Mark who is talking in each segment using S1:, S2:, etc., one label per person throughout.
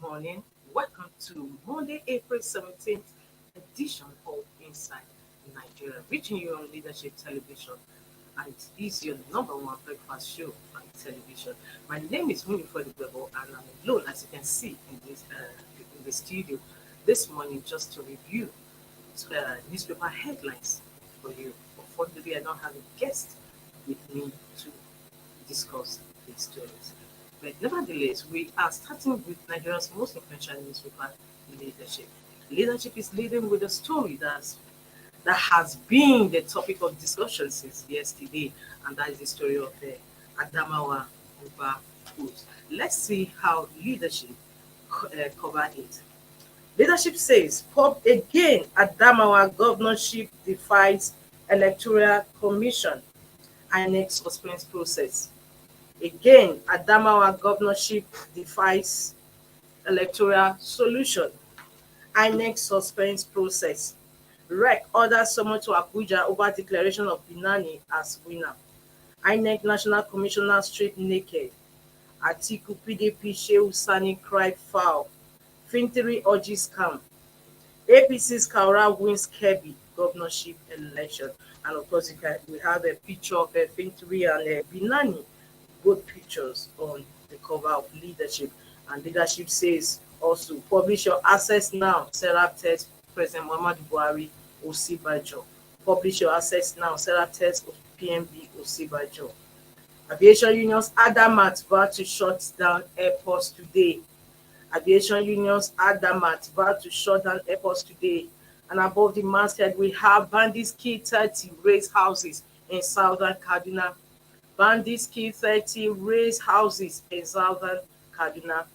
S1: morning. Welcome to Monday, April 17th edition of Inside Nigeria, reaching you on Leadership Television. And it is your number one breakfast show on television. My name is Winifred Bebo, and I'm alone, as you can see in the studio this morning, just to review newspaper headlines for you. Unfortunately, I don't have a guest with me to discuss these stories. But nevertheless, we are starting with Nigeria's most influential newspaper, Leadership. Leadership is leading with a story that has been the topic of discussion since yesterday, and that is the story of the Adamawa Uber Foods. Let's see how Leadership covered it. Leadership says, Pop again, Adamawa governorship defies electoral commission. INEC suspense process. Again, Adamawa governorship defies electoral solution. INEC suspense process. REC orders someone to Abuja over declaration of Binani as winner. INEC National Commissioner straight naked. Atiku PDP Shehu Sani cried foul. Fintiri urges scam. APC's Kaura wins Kebbi governorship election. And of course, we have a picture of Fintiri and Binani, both pictures on the cover of Leadership. And Leadership says also, publish your assets now. Sarah test President Muhammadu Buhari Osibajo. Publish your assets now. Sarah test of PMB Osibajo. Aviation unions adamant vow to shut down airports today. Aviation unions adamant vow to shut down airports today. And above the masthead, we have bandits kill 30 raise houses in southern Kaduna. Bandits kill 30 raise houses in southern Kaduna.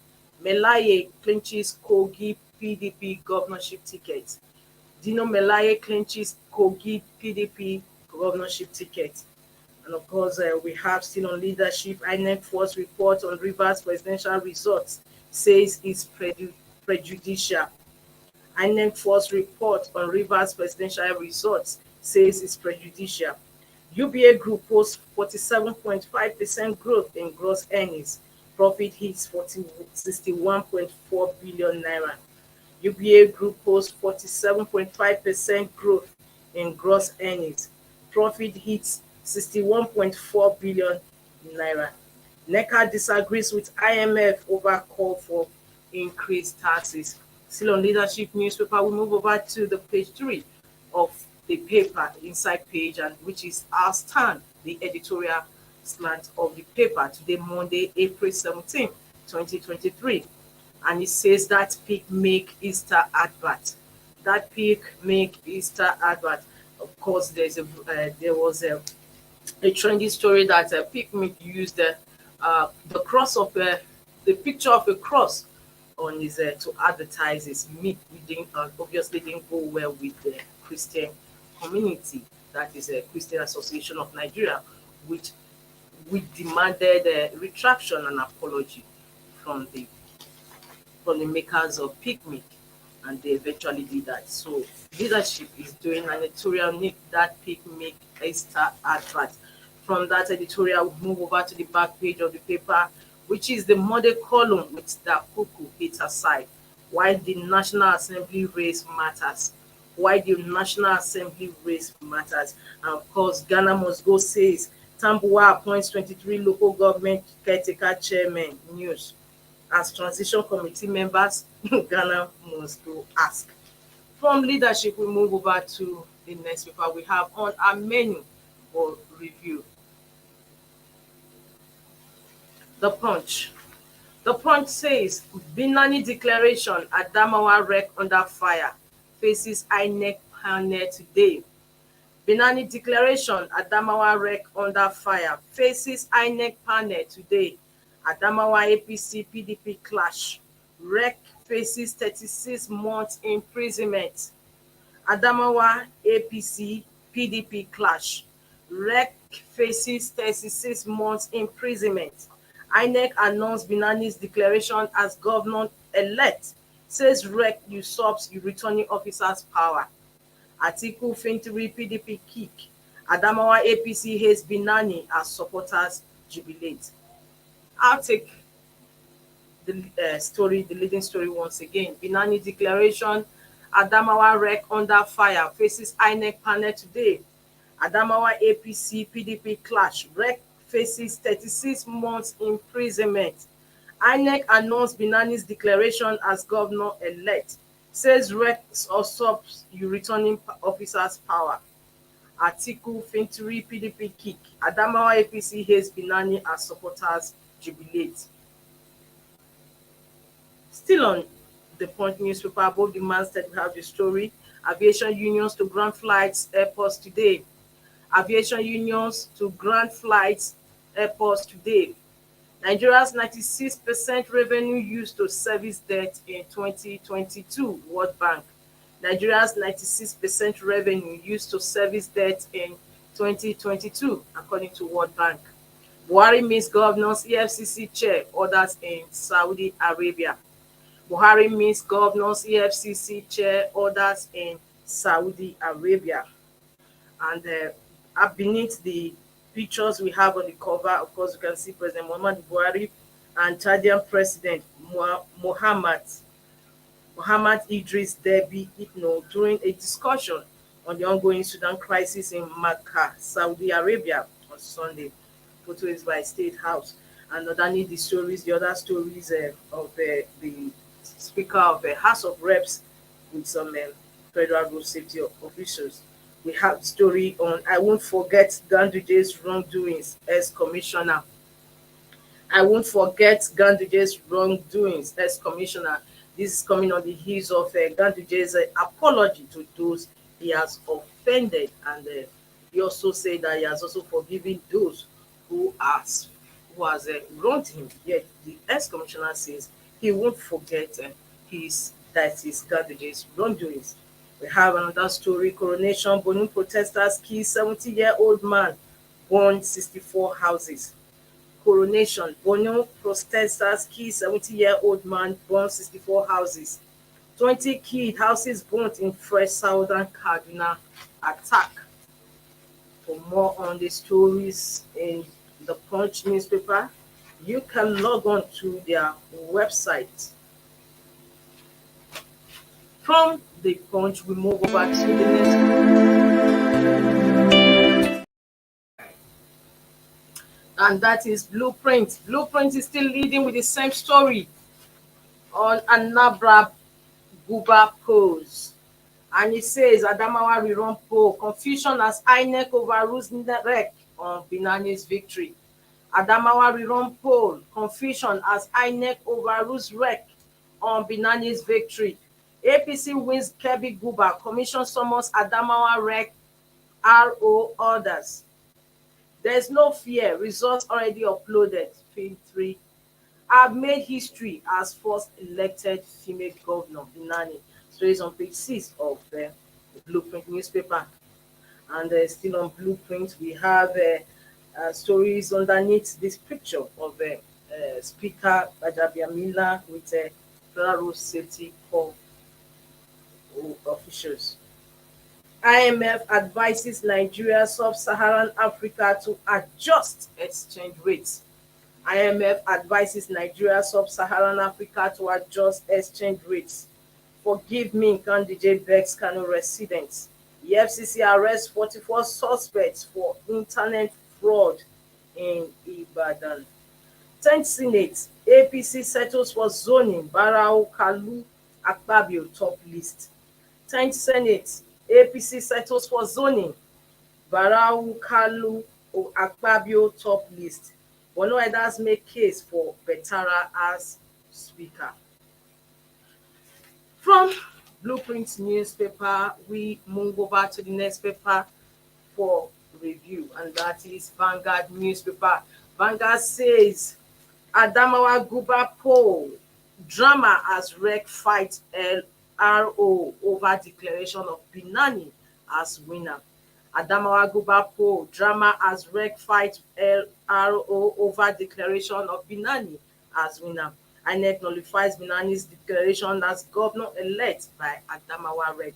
S1: Melaye clinches Kogi PDP governorship ticket. Dino Melaye clinches Kogi PDP governorship ticket. And of course, we have still on Leadership, INEC Force report on Rivers presidential results says it's prejudicial. INEC Force report on Rivers presidential results says it's prejudicial. UBA Group posts 47.5% growth in gross earnings. Profit hits 61.4 billion naira. UBA Group posts 47.5% growth in gross earnings. Profit hits 61.4 billion naira. NECA disagrees with IMF over call for increased taxes. Still on Leadership newspaper, we move over to the page 3 of the paper, inside page, and which is our stand, the editorial slant of the paper today, Monday, April 17, 2023. And it says that pick make Easter advert. That pick make Easter advert. Of course, there was a trendy story that Picnic used the cross of the picture of a cross on his to advertise his meat. Obviously didn't go well with the Christian community, that is a Christian Association of Nigeria, which demanded a retraction and apology from the makers of Picnic, and they eventually did that. So Leadership is doing an editorial nick that Picnic Easter advert. From that editorial, we move over to the back page of the paper, which is the Monday column with the cuckoo hit aside. Why the National Assembly race matters. Why the National Assembly race matters. And of course, Ghana Must Go says Tambuwa appoints 23 local government caretaker chairmen. News. As transition committee members, Ghana Must Go ask. From Leadership, we move over to the next paper we have on our menu for review. The Punch. The Punch says, Binani declaration, Adamawa REC under fire, faces INEC panel today. Binani declaration, Adamawa REC under fire, faces INEC panel today. Adamawa APC PDP clash. REC faces 36 months imprisonment. Adamawa APC PDP clash. REC faces 36 months imprisonment. INEC announced Binani's declaration as governor-elect, says REC usurps returning officers' power. Atiku Fintiri PDP kick. Adamawa APC hates Binani as supporters jubilate. I'll take the leading story once again. Binani declaration, Adamawa rec under fire, faces INEC panel today. Adamawa APC PDP clash, rec faces 36 months imprisonment. INEC announced Binani's declaration as governor-elect, says rec usurps returning officers' power. Atiku Fintiri PDP kick, Adamawa APC hates Binani as supporters jubilate. Still on the Punch newspaper, above the masthead, we have the story. Aviation unions to grant flights airports today. Aviation unions to grant flights airports today. Nigeria's 96% revenue used to service debt in 2022, World Bank. Nigeria's 96% revenue used to service debt in 2022, according to World Bank. Buhari meets governors, EFCC chair orders in Saudi Arabia. Buhari meets governors, EFCC chair orders in Saudi Arabia. And beneath the pictures we have on the cover, of course, you can see President Muhammad Buhari and Chadian President Mohammed Idris Deby Itno during a discussion on the ongoing Sudan crisis in Makkah, Saudi Arabia on Sunday. Photo is by State House. And underneath the other stories of the Speaker of the House of Reps with some federal road safety officials. We have the story on I won't forget Ganduje's wrongdoings as commissioner. I won't forget Ganduje's wrongdoings as commissioner. This is coming on the heels of Ganduje's apology to those he has offended, and he also said that he has also forgiven those who has wronged him. Yet the ex-commissioner says he won't forget his Ganduje's wrongdoings. We have another story, coronation, Bonu protesters kill 70-year-old man, burn 64 houses. Coronation, Bonu protesters kill 70-year-old man, burn 64 houses. 20 killed, houses burnt in fresh southern Kaduna attack. For more on the stories in the Punch newspaper, you can log on to their website. From the Punch, we move over to the next. And that is Blueprint. Blueprint is still leading with the same story on Anambra Guba pose. And it says Adamawa rerun poll, confusion as INEC overrules rec on Binani's victory. Adamawa rerun poll, confusion as INEC overrules rec on Binani's victory. APC wins Kebbi Guba, commission summons Adamawa rec RO orders. There's no fear, results already uploaded. Field 3. I've made history as first elected female governor, Binani. So it's on page 6 of the Blueprint newspaper. And still on Blueprint, we have stories underneath this picture of Speaker Bajabiamila with Federal Road Safety Corps officials. IMF advises Nigeria, Sub-Saharan Africa to adjust exchange rates. IMF advises Nigeria, Sub-Saharan Africa to adjust exchange rates. Forgive me, candidate begs Kano residents. The FCC arrests 44 suspects for internet fraud in Ibadan. 10th Senate, APC settles for zoning, Barau Kalu Akpabio top list. 10th Senate, APC settles for zoning, Barau Kalu Akpabio top list. Bono Edas make case for Betara as speaker. From Blueprint newspaper, we move over to the next paper for review, and that is Vanguard newspaper. Vanguard says Adamawa Guba poll, drama as rec fight LRO over declaration of Binani as winner. Adamawa Guba poll, drama as rec fight LRO over declaration of Binani as winner. INEC nullifies Binani's declaration as governor-elect by Adamawa rec.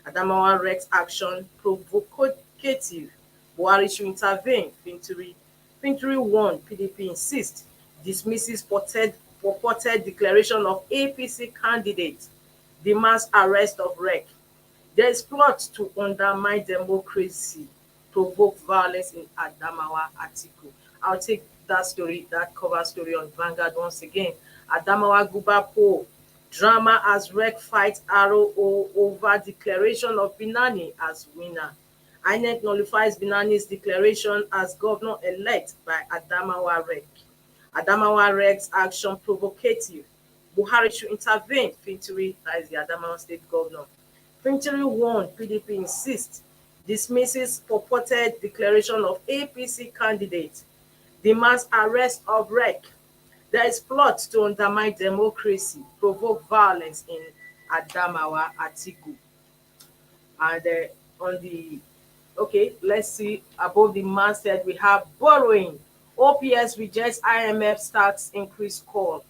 S1: Adamawa rec's action provocative. Buhari should intervene. Fintiri won. PDP insists. dismisses purported declaration of APC candidate, demands arrest of REC. There is plot to undermine democracy, provoke violence in Adamawa article. I'll take that story, that cover story on Vanguard once again. Adamawa Guba poll. Drama as REC fight ROO over declaration of Binani as winner. INEC nullifies Binani's declaration as governor-elect by Adamawa REC. Adamawa REC's action provocative. Buhari should intervene. Fintiri, that is the Adamawa state governor. Fintiri won. PDP insists. Dismisses purported declaration of APC candidate. Demands arrest of REC. There is plot to undermine democracy, provoke violence in Adamawa Atiku. And on the, okay, let's see, above the masthead, we have borrowing. OPS rejects IMF tax increase call.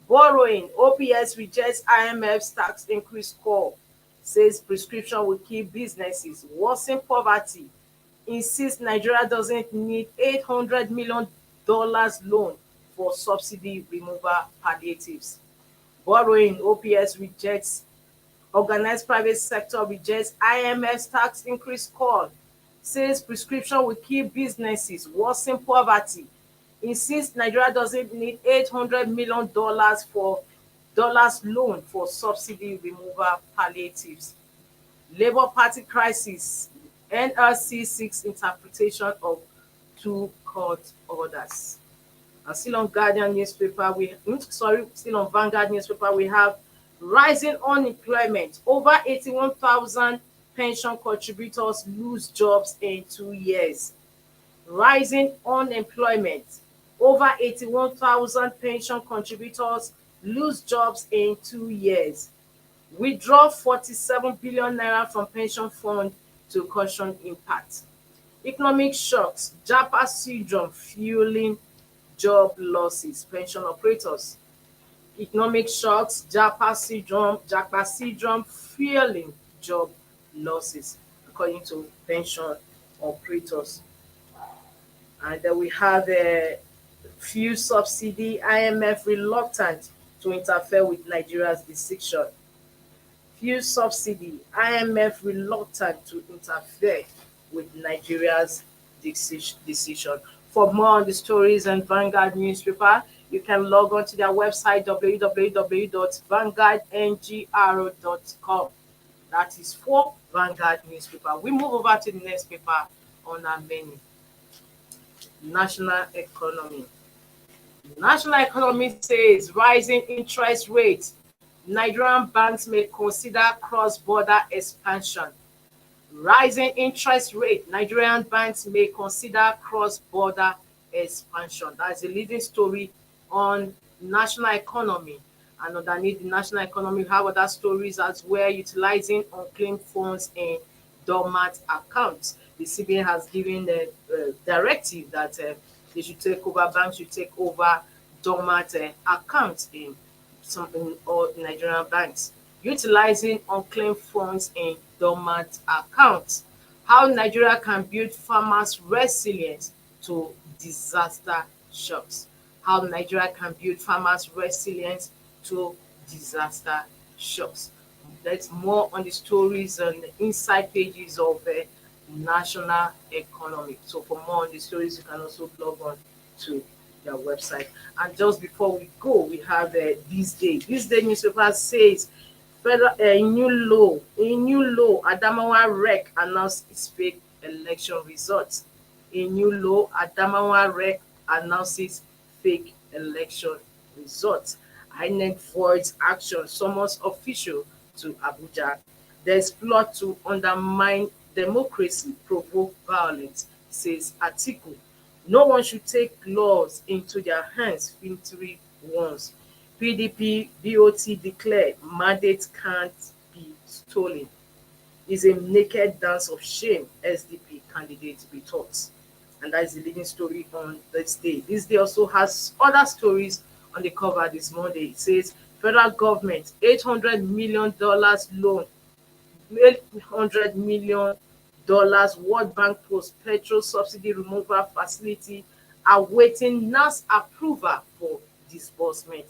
S1: Borrowing. OPS rejects IMF tax increase call. Says prescription will kill businesses, worsen poverty. Insists Nigeria doesn't need $800 million loan for subsidy removal palliatives. Borrowing. OPS rejects, organized private sector rejects IMF tax increase call. Says prescription will kill businesses, worsen poverty. Insists Nigeria doesn't need $800 million for loan for subsidy removal palliatives. Labour Party crisis. NLC seeks interpretation of two court orders. And still on Guardian newspaper, still on Vanguard newspaper, we have rising unemployment. Over 81,000 pension contributors lose jobs in 2 years. Rising unemployment. Over 81,000 pension contributors lose jobs in 2 years. Withdraw 47 billion naira from pension fund to cushion impact. Economic shocks. Japa syndrome fueling job losses. Pension operators. Economic shocks. Japa syndrome fueling job losses, according to pension operators. And then we have a fuel subsidy. IMF reluctant to interfere with Nigeria's decision. Fuel subsidy. IMF reluctant to interfere with Nigeria's decision. For more on the stories and Vanguard newspaper, you can log on to their website www.vanguardngr.com. That is for Vanguard newspaper. We move over to the next paper on our menu. National economy. National economy says rising interest rates. Nigerian banks may consider cross-border expansion. Rising interest rate. Nigerian banks may consider cross-border expansion. That's the leading story on national economy. And underneath the national economy, we have other stories as well, utilizing unclaimed funds in dormant accounts. The CBN has given a directive that they should take over, banks should take over dormant accounts in all Nigerian banks. Utilizing unclaimed funds in dormant accounts. How Nigeria can build farmers' resilience to disaster shocks. How Nigeria can build farmers' resilience to disaster shocks. There's more on the stories on the inside pages of national economy. So for more on the stories, you can also log on to their website. And just before we go, we have THISDAY. THISDAY newspaper says a new law, Adamawa REC announced its fake election results. A new law, Adamawa REC announces fake election results. INEC voids action, summons official to Abuja. There's plot to undermine democracy, provoke violence, says Atiku. No one should take laws into their hands, Fintiri warns. PDP BOT declared mandate can't be stolen. Is a naked dance of shame, SDP candidate retorts. And that is the leading story on this day. This day also has other stories on the cover this Monday. It says federal government $800 million loan, $800 million World Bank post petrol subsidy removal facility awaiting NAS approval for disbursement.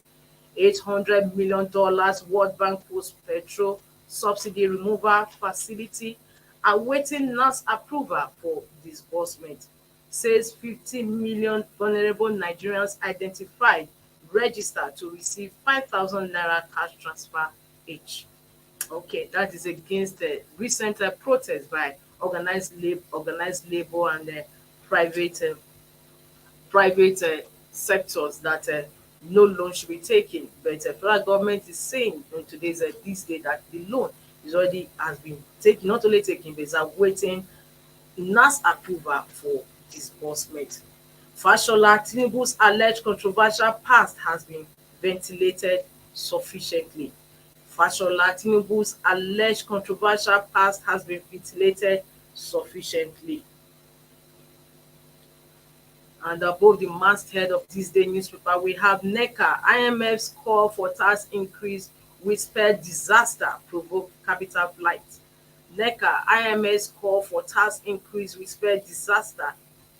S1: $800 million World Bank post-petrol subsidy removal facility awaiting NAS approval for disbursement. Says 15 million vulnerable Nigerians identified registered to receive 5,000 naira cash transfer each. Okay, that is against the recent protest by organized labor and private sectors that no loan should be taken. But federal government is saying on today's this day that the loan is already has been taken, not only taken, but is awaiting NAS approval for disbursement. Fashola Tinubu's alleged controversial past has been ventilated sufficiently. Fashola Tinubu's alleged controversial past has been ventilated sufficiently. And above the masthead of THISDAY newspaper, we have NECA. IMF's call for tax increase whispered disaster provoke capital flight. NECA, IMF's call for tax increase whispered disaster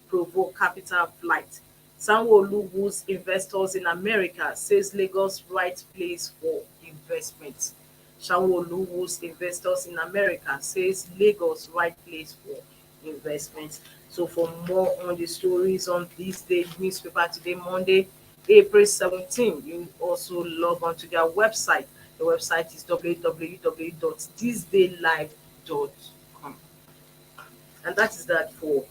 S1: provoke capital flight. Sanwo-Olu woos investors in America, says Lagos right place for investment. Sanwo-Olu woos investors in America, says Lagos right place for investment. So for more on the stories on THISDAY newspaper today, Monday, April 17, you also log on to their website. The website is www.thisdaylive.com. And that is that for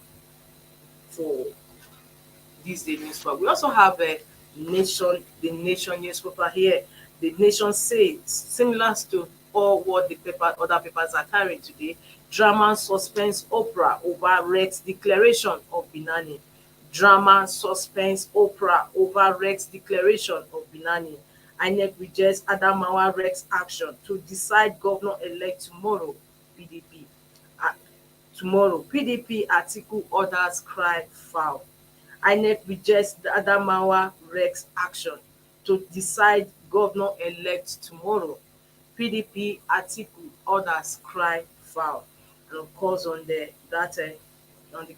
S1: THISDAY newspaper. We also have a the Nation newspaper here. The Nation says, similar to all what the other papers are carrying today, drama suspense opera over Rex declaration of Binani. Drama suspense opera over Rex declaration of Binani. INEC rejects Adamawa Rex action to decide governor-elect tomorrow. PDP. Tomorrow, PDP Atiku orders cry foul. INEC rejects the Adamawa Rex action to decide governor-elect tomorrow. PDP Atiku orders cry foul. And of course, on the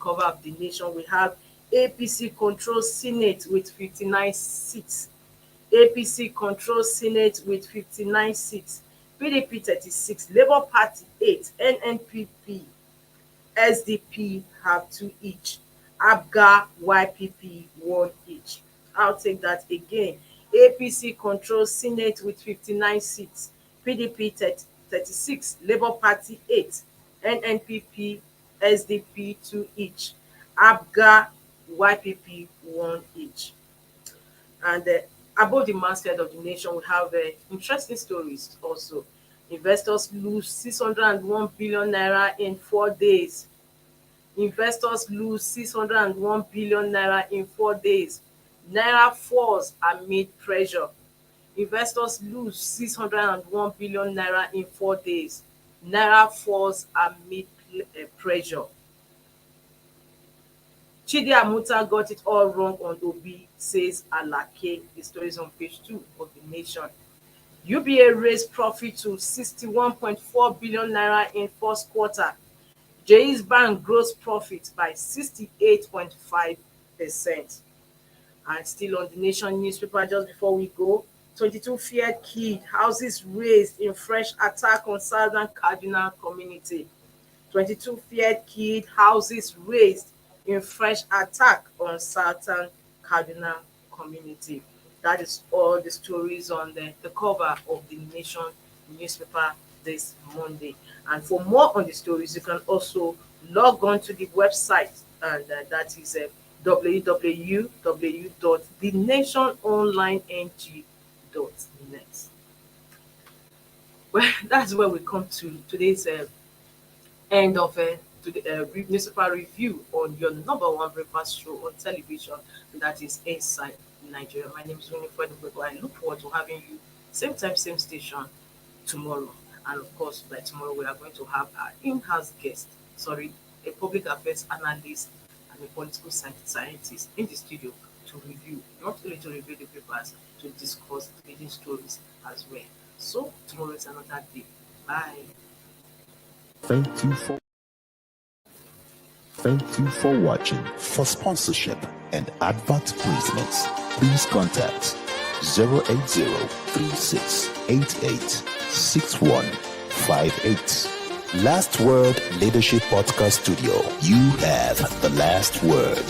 S1: cover of the Nation, we have APC controls Senate with 59 seats. APC controls Senate with 59 seats. PDP 36, Labour Party 8, NNPP, SDP have 2 each. ABGA, YPP 1 each. I'll take that again. APC controls Senate with 59 seats. PDP 36, Labour Party 8, NNPP, SDP 2 each. ABGA, YPP 1 each. And above the masthead of the Nation, we have interesting stories also. Investors lose 601 billion naira in 4 days. Investors lose 601 billion naira in 4 days. Naira falls amid pressure. Investors lose 601 billion naira in 4 days. Naira falls amid pressure. Chidi Amuta got it all wrong on Obi, says Alake. The story is on page 2 of the Nation. UBA raised profit to 61.4 billion naira in first quarter. Jaiz Bank gross profit by 68.5%. And still on the Nation newspaper, just before we go, 22 feared killed, houses razed in fresh attack on Southern Kaduna community. 22 feared killed, houses razed in fresh attack on Southern Kaduna community. That is all the stories on the cover of the Nation newspaper this Monday. And for more on the stories, you can also log on to the website, and that is www.thenationonlineng.net. Well, that's where we come to today's end of the newspaper review on your number one breakfast show on television, and that is Inside Nigeria. My name is Winifred Ubebo. I look forward to having you same time, same station tomorrow. And of course, by tomorrow, we are going to have our in-house guest, a public affairs analyst and a political scientist in the studio to review, not only to review the papers, to discuss leading stories as well. So tomorrow is another day. Bye.
S2: Thank you for Thank you for watching. For sponsorship and advert placements, please contact 080-3688-6158. Last Word Leadership Podcast Studio. You have the last word.